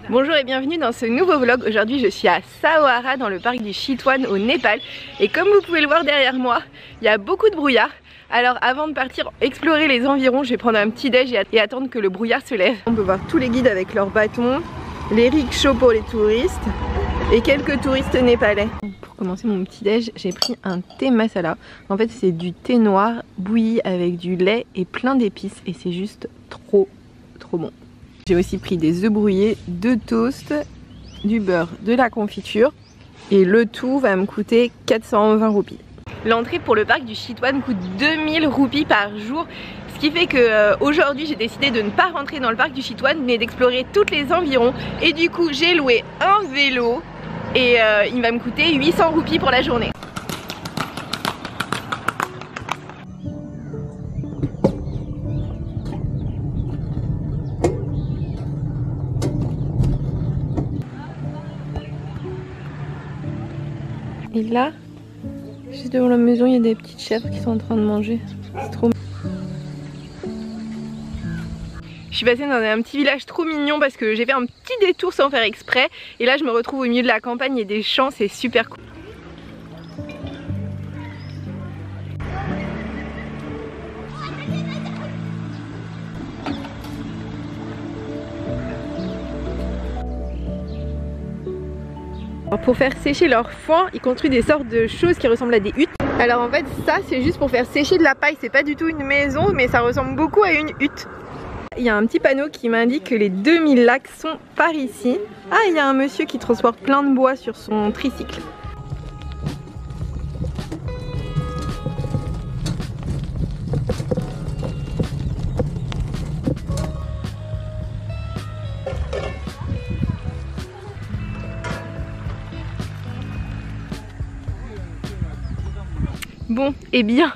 Bonjour et bienvenue dans ce nouveau vlog. Aujourd'hui je suis à Saohara dans le parc du Chitwan au Népal. Et comme vous pouvez le voir derrière moi, il y a beaucoup de brouillard. Alors avant de partir explorer les environs, je vais prendre un petit déj et attendre que le brouillard se lève. On peut voir tous les guides avec leurs bâtons, les rickshaws pour les touristes et quelques touristes népalais. Pour commencer mon petit déj, j'ai pris un thé masala. En fait c'est du thé noir bouilli avec du lait et plein d'épices et c'est juste trop bon. J'ai aussi pris des œufs brouillés, 2 toasts, du beurre, de la confiture et le tout va me coûter 420 roupies. L'entrée pour le parc du Chitwan coûte 2000 roupies par jour, ce qui fait que aujourd'hui j'ai décidé de ne pas rentrer dans le parc du Chitwan mais d'explorer toutes les environs et du coup j'ai loué un vélo et il va me coûter 800 roupies pour la journée. Et là, juste devant la maison, il y a des petites chèvres qui sont en train de manger. C'est trop mignon. Je suis passée dans un petit village trop mignon parce que j'ai fait un petit détour sans faire exprès. Et là, je me retrouve au milieu de la campagne et des champs, c'est super cool. Pour faire sécher leur foin, ils construisent des sortes de choses qui ressemblent à des huttes. Alors en fait ça c'est juste pour faire sécher de la paille, c'est pas du tout une maison mais ça ressemble beaucoup à une hutte. Il y a un petit panneau qui m'indique que les 2000 lacs sont par ici. Ah, il y a un monsieur qui transporte plein de bois sur son tricycle. Bon, et bien,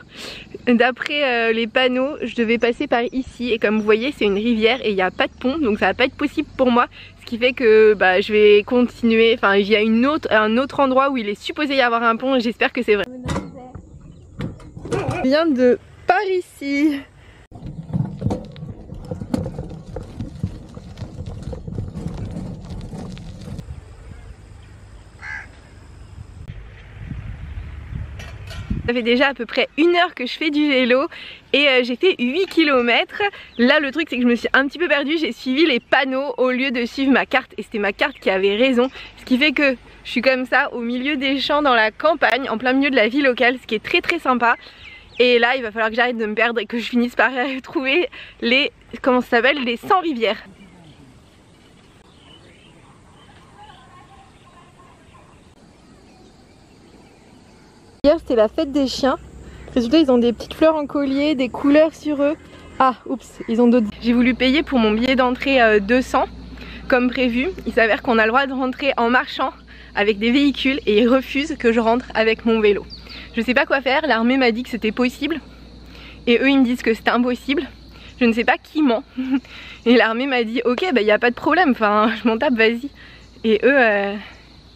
d'après les panneaux, je devais passer par ici et comme vous voyez c'est une rivière et il n'y a pas de pont donc ça va pas être possible pour moi. Ce qui fait que je vais continuer, enfin il y a un autre endroit où il est supposé y avoir un pont et j'espère que c'est vrai. Je viens de par ici. Ça fait déjà à peu près 1 heure que je fais du vélo et j'ai fait 8 km. Là le truc c'est que je me suis un petit peu perdue, j'ai suivi les panneaux au lieu de suivre ma carte et c'était ma carte qui avait raison. Ce qui fait que je suis comme ça au milieu des champs dans la campagne, en plein milieu de la vie locale, ce qui est très sympa. Et là il va falloir que j'arrête de me perdre et que je finisse par trouver les, comment ça s'appelle, les 100 rivières. Hier c'était la fête des chiens. Résultat ils ont des petites fleurs en collier, des couleurs sur eux. Ah oups, ils ont d'autres. J'ai voulu payer pour mon billet d'entrée 200 comme prévu. Il s'avère qu'on a le droit de rentrer en marchant avec des véhicules et ils refusent que je rentre avec mon vélo. Je sais pas quoi faire, l'armée m'a dit que c'était possible et eux ils me disent que c'est impossible. Je ne sais pas qui ment. Et l'armée m'a dit ok bah y a pas de problème, enfin je m'en tape, vas-y. Et eux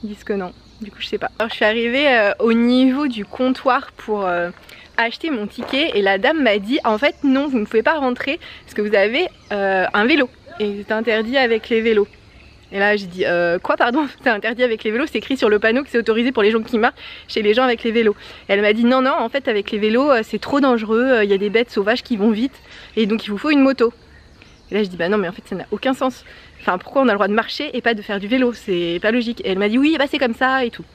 ils disent que non. Du coup je sais pas. Alors je suis arrivée au niveau du comptoir pour acheter mon ticket et la dame m'a dit en fait non vous ne pouvez pas rentrer parce que vous avez un vélo et c'est interdit avec les vélos. Et là j'ai dit quoi pardon, c'est interdit avec les vélos, c'est écrit sur le panneau que c'est autorisé pour les gens qui marchent chez les gens avec les vélos. Et elle m'a dit non en fait avec les vélos c'est trop dangereux, il y a des bêtes sauvages qui vont vite et donc il vous faut une moto. Et là je dis bah non mais en fait ça n'a aucun sens. Enfin pourquoi on a le droit de marcher et pas de faire du vélo, c'est pas logique. Et elle m'a dit oui bah c'est comme ça et tout.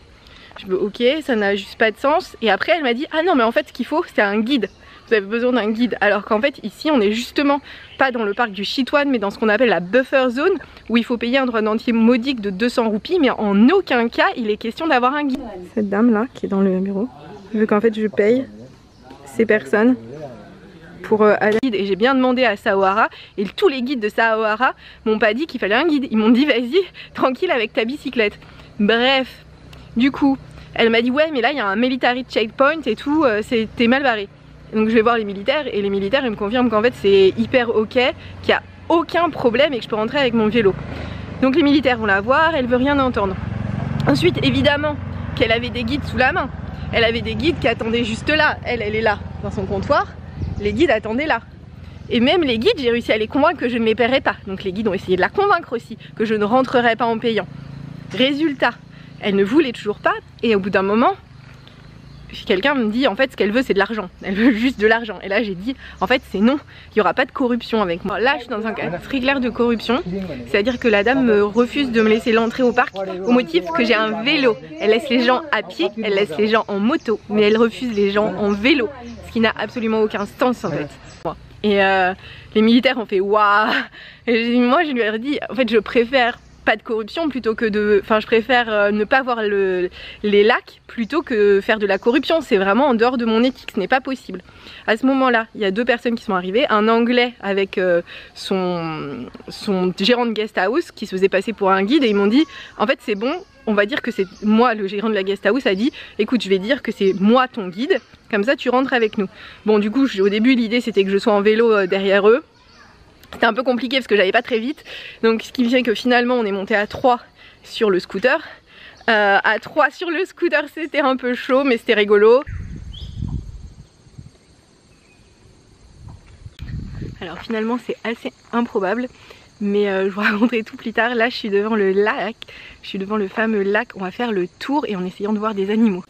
Je me dis ok ça n'a juste pas de sens. Et après elle m'a dit ah non mais en fait ce qu'il faut c'est un guide. Vous avez besoin d'un guide. Alors qu'en fait ici on est justement pas dans le parc du Chitwan mais dans ce qu'on appelle la buffer zone où il faut payer un droit d'entrée modique de 200 roupies mais en aucun cas il est question d'avoir un guide. Cette dame là qui est dans le bureau veut qu'en fait je paye ces personnes pour aller. Et j'ai bien demandé à Saohara et tous les guides de Saohara m'ont pas dit qu'il fallait un guide. Ils m'ont dit vas-y tranquille avec ta bicyclette. Bref, du coup elle m'a dit ouais mais là il y a un military checkpoint et tout, t'es mal barré. Donc je vais voir les militaires et les militaires ils me confirment qu'en fait c'est hyper ok, qu'il n'y a aucun problème et que je peux rentrer avec mon vélo. Donc les militaires vont la voir, elle veut rien entendre. Ensuite évidemment qu'elle avait des guides sous la main. Elle avait des guides qui attendaient juste là. Elle est là dans son comptoir. Les guides attendaient là. Et même les guides, j'ai réussi à les convaincre que je ne les paierais pas. Donc les guides ont essayé de la convaincre aussi, que je ne rentrerais pas en payant. Résultat, elle ne voulait toujours pas. Et au bout d'un moment, quelqu'un me dit en fait ce qu'elle veut c'est de l'argent. Elle veut juste de l'argent. Et là j'ai dit en fait c'est non, il n'y aura pas de corruption avec moi. Là je suis dans un cas très clair de corruption. C'est-à-dire que la dame me refuse de me laisser l'entrée au parc au motif que j'ai un vélo. Elle laisse les gens à pied, elle laisse les gens en moto, mais elle refuse les gens en vélo. Ce qui n'a absolument aucun sens en fait. Et les militaires ont fait waouh. Et moi je lui ai dit en fait je préfère pas de corruption plutôt que de... Enfin je préfère ne pas voir les lacs plutôt que faire de la corruption. C'est vraiment en dehors de mon éthique, ce n'est pas possible. À ce moment là il y a deux personnes qui sont arrivées, un anglais avec son gérant de guest house qui se faisait passer pour un guide, et ils m'ont dit en fait c'est bon, on va dire que c'est moi, le gérant de la guest house a dit écoute je vais dire que c'est moi ton guide, comme ça tu rentres avec nous. Bon du coup au début l'idée c'était que je sois en vélo derrière eux. C'était un peu compliqué parce que j'allais pas très vite, donc ce qui fait que finalement on est monté à 3 sur le scooter. À 3 sur le scooter c'était un peu chaud mais c'était rigolo. Alors finalement c'est assez improbable, mais je vous raconterai tout plus tard. Là je suis devant le lac, je suis devant le fameux lac, on va faire le tour et en essayant de voir des animaux.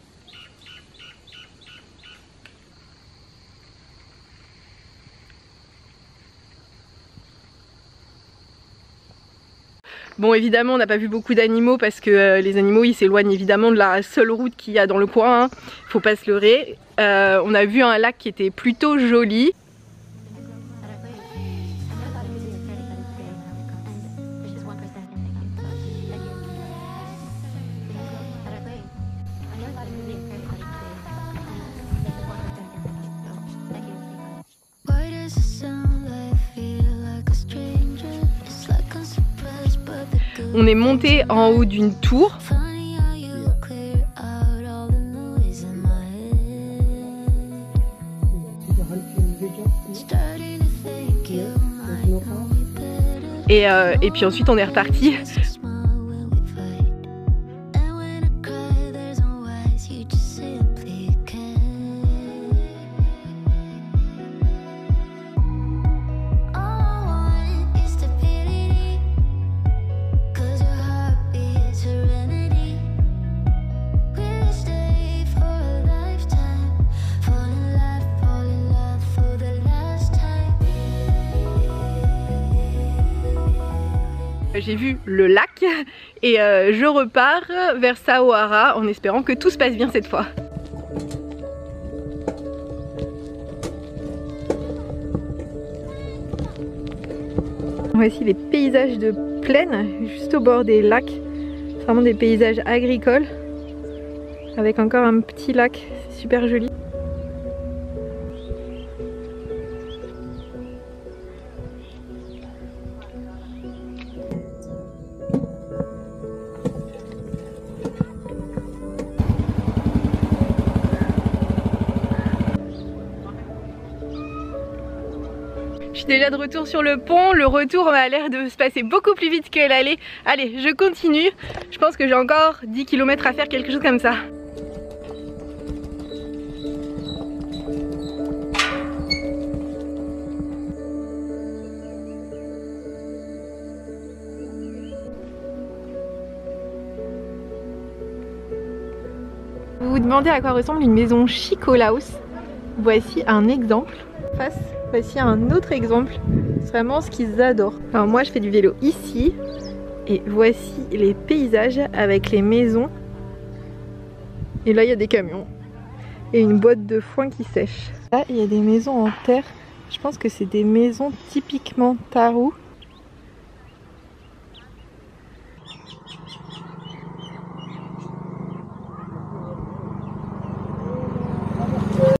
Bon évidemment on n'a pas vu beaucoup d'animaux parce que les animaux ils s'éloignent évidemment de la seule route qu'il y a dans le coin, hein. Faut pas se leurrer. On a vu un lac qui était plutôt joli. On est monté en haut d'une tour. Et puis ensuite on est reparti. J'ai vu le lac et je repars vers Saohara en espérant que tout se passe bien cette fois. Voici les paysages de plaine juste au bord des lacs. C'est vraiment des paysages agricoles avec encore un petit lac, c'est super joli. Je suis déjà de retour sur le pont, le retour a l'air de se passer beaucoup plus vite que l'aller. Allez, je continue, je pense que j'ai encore 10 km à faire, quelque chose comme ça. Vous vous demandez à quoi ressemble une maison chic au Laos? Voici un exemple. Voici un autre exemple, c'est vraiment ce qu'ils adorent. Alors moi je fais du vélo ici et voici les paysages avec les maisons. Et là il y a des camions et une boîte de foin qui sèche. Là il y a des maisons en terre, je pense que c'est des maisons typiquement Tharu.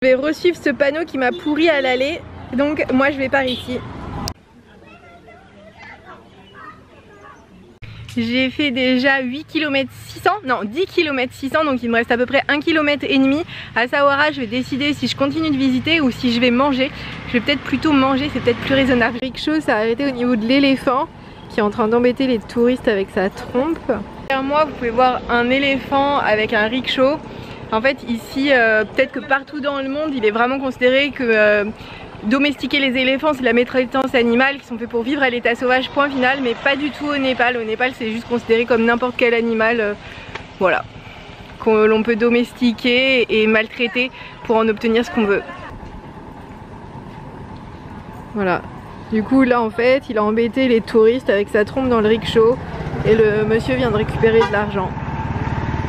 Je vais resuivre ce panneau qui m'a pourri à l'aller. Donc moi je vais par ici. J'ai fait déjà 8 km 600, non 10 km 600, donc il me reste à peu près 1 km et demi. À Saohara je vais décider si je continue de visiter ou si je vais manger. Je vais peut-être plutôt manger, c'est peut-être plus raisonnable. Rickshaw s'est arrêté au niveau de l'éléphant qui est en train d'embêter les touristes avec sa trompe. Derrière moi vous pouvez voir un éléphant avec un rickshaw. En fait ici, peut-être que partout dans le monde il est vraiment considéré que domestiquer les éléphants, c'est de la maltraitance animale, qui sont faits pour vivre à l'état sauvage, point final, mais pas du tout au Népal. Au Népal, c'est juste considéré comme n'importe quel animal, voilà, que l'on peut domestiquer et maltraiter pour en obtenir ce qu'on veut. Voilà. Du coup là en fait il a embêté les touristes avec sa trompe dans le rickshaw et le monsieur vient de récupérer de l'argent.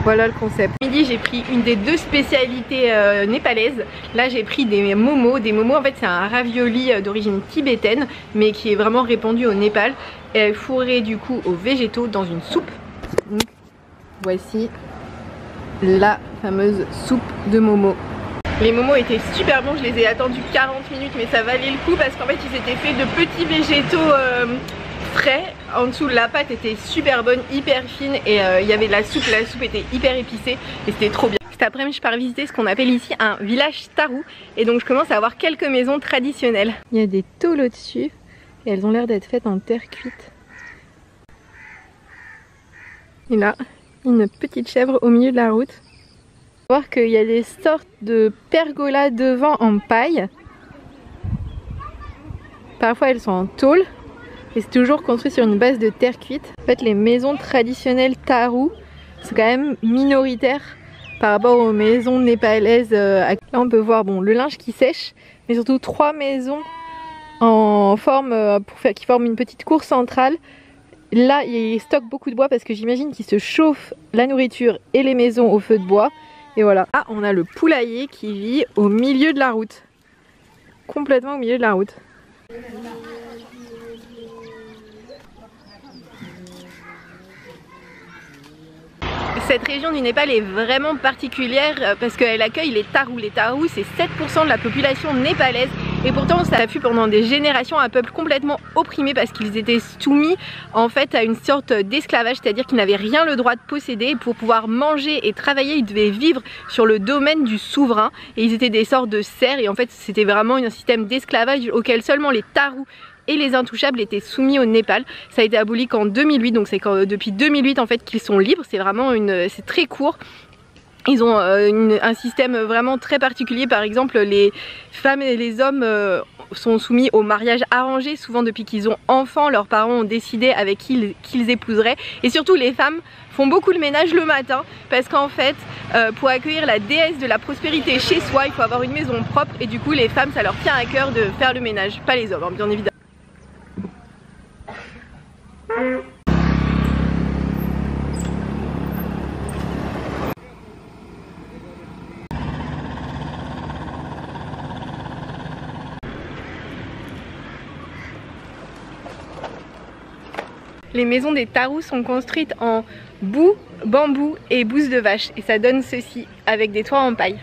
Voilà le concept. Midi j'ai pris une des 2 spécialités népalaises. Là j'ai pris des momos. Des momos en fait c'est un ravioli d'origine tibétaine mais qui est vraiment répandu au Népal. Et fourré du coup aux végétaux dans une soupe. Donc, voici la fameuse soupe de momos. Les momos étaient super bons, je les ai attendus 40 minutes mais ça valait le coup parce qu'en fait ils étaient faits de petits végétaux frais. En dessous la pâte était super bonne, hyper fine et il y avait de la soupe était hyper épicée et c'était trop bien. Cet après-midi je pars visiter ce qu'on appelle ici un village Tharu et donc je commence à avoir quelques maisons traditionnelles. Il y a des tôles au-dessus et elles ont l'air d'être faites en terre cuite. Et là, une petite chèvre au milieu de la route. Voir qu'il y a des sortes de pergolas devant en paille. Parfois elles sont en tôle et c'est toujours construit sur une base de terre cuite. En fait les maisons traditionnelles Tharu c'est quand même minoritaire par rapport aux maisons népalaises. Là on peut voir bon, le linge qui sèche mais surtout 3 maisons en forme qui forment une petite cour centrale. Là ils stockent beaucoup de bois parce que j'imagine qu'ils se chauffent la nourriture et les maisons au feu de bois. Et voilà. Ah, on a le poulailler qui vit au milieu de la route. Complètement au milieu de la route. Cette région du Népal est vraiment particulière parce qu'elle accueille les Tharu. Les Tharu, c'est 7% de la population népalaise et pourtant ça a fut pendant des générations un peuple complètement opprimé parce qu'ils étaient soumis en fait à une sorte d'esclavage, c'est-à-dire qu'ils n'avaient rien le droit de posséder. Pour pouvoir manger et travailler, ils devaient vivre sur le domaine du souverain et ils étaient des sortes de serfs et en fait c'était vraiment un système d'esclavage auquel seulement les Tharu et les intouchables étaient soumis au Népal. Ça a été aboli qu'en 2008, donc c'est depuis 2008 en fait qu'ils sont libres. C'est vraiment c'est très court. Ils ont un système vraiment très particulier. Par exemple, les femmes et les hommes sont soumis au mariage arrangé. Souvent depuis qu'ils ont enfants, leurs parents ont décidé avec qui qu'ils épouseraient. Et surtout les femmes font beaucoup le ménage le matin parce qu'en fait pour accueillir la déesse de la prospérité chez soi il faut avoir une maison propre et du coup les femmes ça leur tient à cœur de faire le ménage, pas les hommes hein, bien évidemment. Les maisons des Tharu sont construites en boue, bambou et bouse de vache et ça donne ceci avec des toits en paille.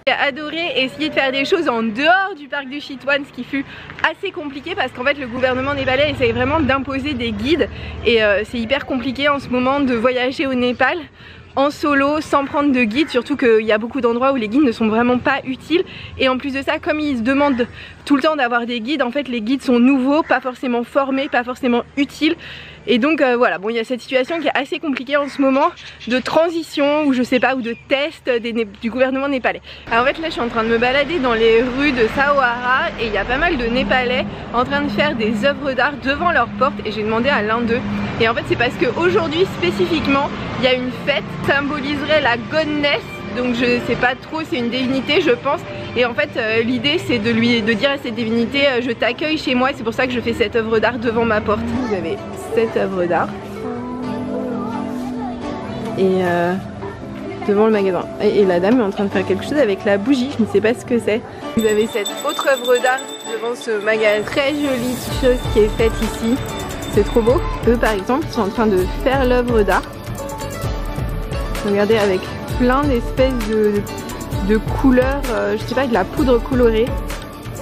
J'ai adoré essayer de faire des choses en dehors du parc du Chitwan, ce qui fut assez compliqué parce qu'en fait le gouvernement népalais essaye vraiment d'imposer des guides et c'est hyper compliqué en ce moment de voyager au Népal en solo sans prendre de guide, surtout qu'il y a beaucoup d'endroits où les guides ne sont vraiment pas utiles et en plus de ça comme ils se demandent tout le temps d'avoir des guides, en fait les guides sont nouveaux, pas forcément formés, pas forcément utiles et donc voilà, bon il y a cette situation qui est assez compliquée en ce moment de transition ou je sais pas, ou de test du gouvernement népalais. Alors en fait là je suis en train de me balader dans les rues de Saohara et il y a pas mal de Népalais en train de faire des œuvres d'art devant leur porte et j'ai demandé à l'un d'eux et en fait c'est parce qu'aujourd'hui spécifiquement il y a une fête qui symboliserait la godness, donc je sais pas trop, c'est une divinité je pense et en fait l'idée c'est de dire à cette divinité je t'accueille chez moi et c'est pour ça que je fais cette œuvre d'art devant ma porte. Vous avez cette œuvre d'art et devant le magasin et la dame est en train de faire quelque chose avec la bougie, je ne sais pas ce que c'est. Vous avez cette autre œuvre d'art devant ce magasin, très jolie chose qui est faite ici, c'est trop beau. Eux par exemple ils sont en train de faire l'œuvre d'art, regardez, avec plein d'espèces de couleurs, je sais pas, de la poudre colorée.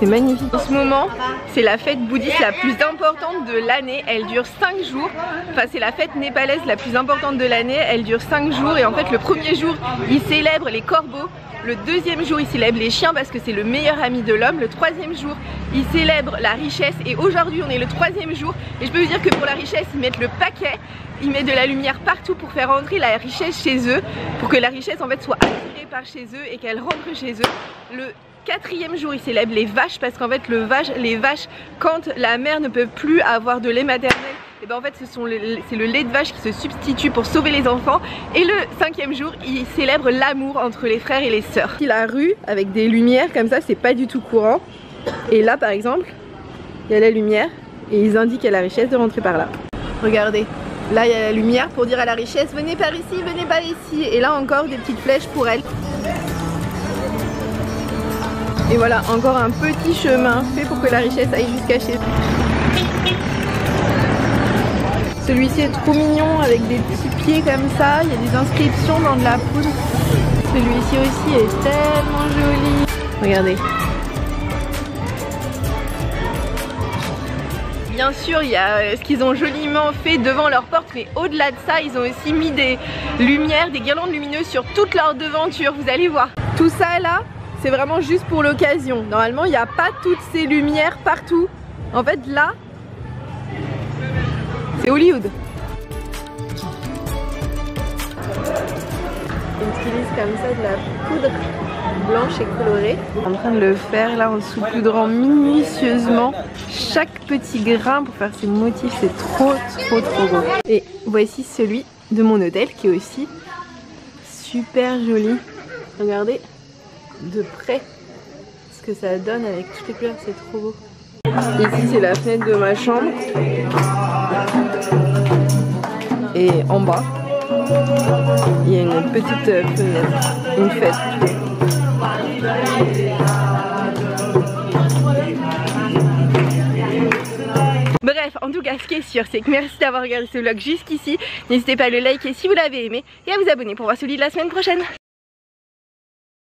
c'est magnifique. En ce moment, c'est la fête bouddhiste la plus importante de l'année. Elle dure 5 jours. Enfin, c'est la fête népalaise la plus importante de l'année. Elle dure 5 jours et en fait, le premier jour, ils célèbrent les corbeaux. Le deuxième jour, ils célèbrent les chiens parce que c'est le meilleur ami de l'homme. Le troisième jour, ils célèbrent la richesse. Et aujourd'hui, on est le troisième jour. Et je peux vous dire que pour la richesse, ils mettent le paquet. Ils mettent de la lumière partout pour faire entrer la richesse chez eux. Pour que la richesse en fait soit attirée par chez eux et qu'elle rentre chez eux. Le quatrième jour, ils célèbrent les vaches parce qu'en fait, les vaches, quand la mère ne peut plus avoir de lait maternel, et ben en fait c'est le lait de vache qui se substitue pour sauver les enfants. Et le cinquième jour, ils célèbrent l'amour entre les frères et les sœurs. La rue avec des lumières comme ça, c'est pas du tout courant. Et là par exemple, il y a la lumière et ils indiquent à la richesse de rentrer par là. Regardez, là il y a la lumière pour dire à la richesse venez par ici, venez par ici. Et là encore des petites flèches pour elle. Et voilà, encore un petit chemin fait pour que la richesse aille jusqu'à chez eux. Celui-ci est trop mignon avec des petits pieds comme ça, il y a des inscriptions dans de la poudre. Celui-ci aussi est tellement joli. Regardez. Bien sûr, il y a ce qu'ils ont joliment fait devant leur porte, mais au-delà de ça, ils ont aussi mis des lumières, des guirlandes lumineuses sur toute leur devanture, vous allez voir. Tout ça là, c'est vraiment juste pour l'occasion. Normalement, il n'y a pas toutes ces lumières partout. En fait, là, c'est Hollywood. Ils utilisent comme ça de la poudre blanche et colorée. En train de le faire là en saupoudrant minutieusement chaque petit grain pour faire ces motifs. C'est trop beau. Et voici celui de mon hôtel qui est aussi super joli. Regardez de près ce que ça donne avec toutes les couleurs, c'est trop beau. Ici c'est la fenêtre de ma chambre et en bas il y a une petite fenêtre, une fête. Bref, en tout cas ce qui est sûr c'est que merci d'avoir regardé ce vlog jusqu'ici. N'hésitez pas à le liker si vous l'avez aimé et à vous abonner pour voir celui de la semaine prochaine.